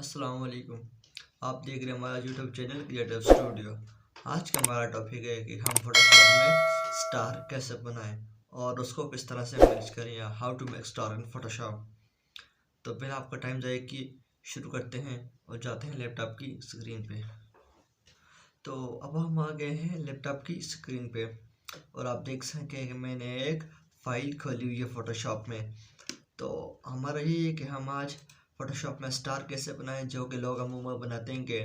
अस्सलाम वालेकुम। आप देख रहे हैं हमारा यूट्यूब चैनल क्रिएटिव स्टूडियो। आज का हमारा टॉपिक है कि हम फोटोशॉप में स्टार कैसे बनाएं और उसको किस तरह से मैनेज करें, या how to make star in Photoshop. तो बिना आपका टाइम जाए कि शुरू करते हैं और जाते हैं लैपटॉप की स्क्रीन पे। तो अब हम आ गए हैं लैपटॉप की स्क्रीन पे और आप देख सकें कि मैंने एक फ़ाइल खोली हुई है फोटोशॉप में। तो हमारा यही है कि हम आज फोटोशॉप में स्टार कैसे बनाएं, जो कि लोग अमूमन बनाते हैं कि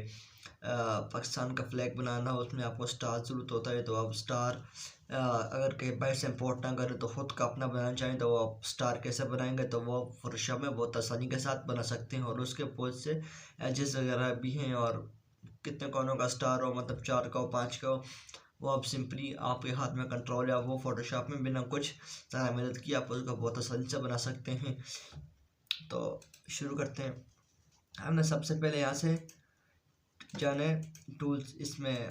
पाकिस्तान का फ्लैग बनाना हो, उसमें आपको स्टार ज़रूरत होता है। तो आप स्टार अगर कहीं बाहर से इम्पोर्ट ना करें तो ख़ुद का अपना बनाना चाहें तो वो आप स्टार कैसे बनाएंगे, तो वो फोटोशॉप में बहुत आसानी के साथ बना सकते हैं। और उसके बहुत से एजेस वगैरह भी हैं, और कितने कोनों का स्टार हो, मतलब 4 का हो, 5 का हो, वो आप सिंपली आपके हाथ में कंट्रोल है, वो फोटोशॉप में बिना कुछ ज़्यादा मेहनत की आप उसको बहुत आसानी से बना सकते हैं। तो शुरू करते हैं। हमने सबसे पहले यहाँ से जाने टूल्स, इसमें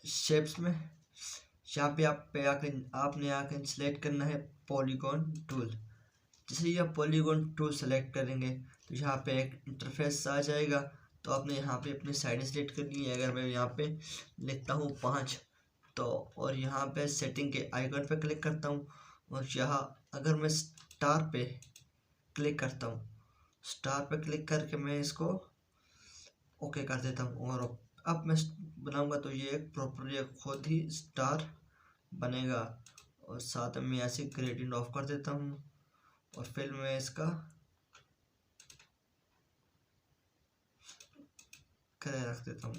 शेप्स में, यहाँ पे आपने आके सिलेक्ट करना है पॉलीगॉन टूल। जैसे ही आप पॉलीगॉन टूल सेलेक्ट करेंगे तो यहाँ पे एक इंटरफेस आ जाएगा। तो आपने यहाँ पे अपनी साइड सेलेक्ट करनी है। अगर मैं यहाँ पे लिखता हूँ 5, तो और यहाँ पे सेटिंग के आइकन पे क्लिक करता हूँ, और यहाँ अगर मैं स्टार पे क्लिक करता हूँ, स्टार पे क्लिक करके मैं इसको ओके कर देता हूँ। और अब मैं बनाऊँगा तो ये प्रॉपरली खुद ही स्टार बनेगा। और साथ में ऐसे ग्रेडियंट ऑफ कर देता हूँ, और फिर मैं इसका कलर रख देता हूँ।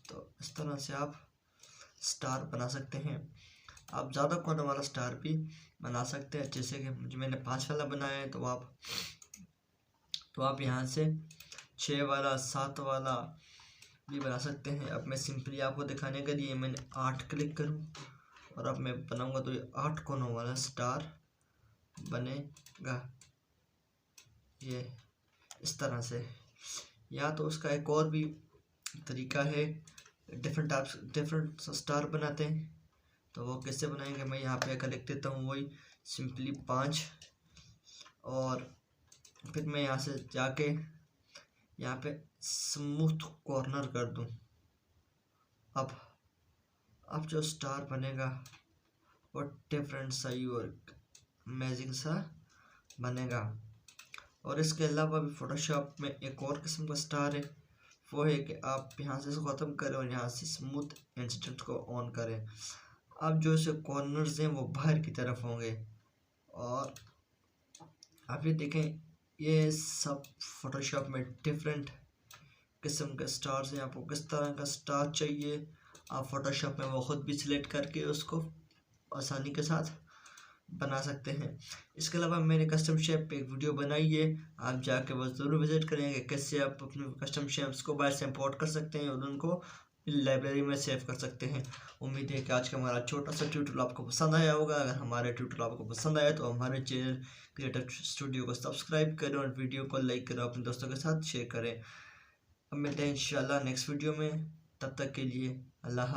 तो इस तरह से आप स्टार बना सकते हैं। आप ज़्यादा कोनों वाला स्टार भी बना सकते हैं, जैसे कि मैंने 5 वाला बनाया है। तो आप यहाँ से 6 वाला, 7 वाला भी बना सकते हैं। अब मैं सिंपली आपको दिखाने के लिए मैंने 8 क्लिक करूँ, और अब मैं बनाऊंगा तो ये 8 कोनों वाला स्टार बनेगा, ये इस तरह से। या तो उसका एक और भी तरीका है, डिफरेंट स्टार बनाते हैं। तो वो कैसे बनाएंगे, मैं यहाँ पे आकर लिख देता हूँ वही सिंपली 5, और फिर मैं यहाँ से जाके यहाँ पे स्मूथ कॉर्नर कर दूँ। अब जो स्टार बनेगा वो डिफरेंट सा ही और अमेजिंग सा बनेगा। और इसके अलावा भी फोटोशॉप में एक और किस्म का स्टार है, वो है कि आप यहाँ से ख़त्म करें और यहाँ से स्मूथ इंस्टेंट को ऑन करें। अब जो इसे कॉर्नर्स हैं वो बाहर की तरफ होंगे। और आप ये देखें, ये सब फोटोशॉप में डिफरेंट किस्म के स्टार्स हैं। आपको किस तरह का स्टार चाहिए, आप फोटोशॉप में वो खुद भी सिलेक्ट करके उसको आसानी के साथ बना सकते हैं। इसके अलावा मैंने कस्टम शेप पे एक वीडियो बनाई है, आप जाके बस ज़रूर विजिट करेंगे कैसे आप अपने कस्टम शेप्स को बाहर से इंपोर्ट कर सकते हैं और उनको लाइब्रेरी में सेव कर सकते हैं। उम्मीद है कि आज का हमारा छोटा सा ट्यूटोरियल आपको पसंद आया होगा। अगर हमारे ट्यूटोरियल आपको पसंद आया तो हमारे चैनल क्रिएटिव स्टूडियो को सब्सक्राइब करें और वीडियो को लाइक करें, अपने दोस्तों के साथ शेयर करें। अब मिलते हैं इंशाल्लाह नेक्स्ट वीडियो में, तब तक के लिए अल्लाह।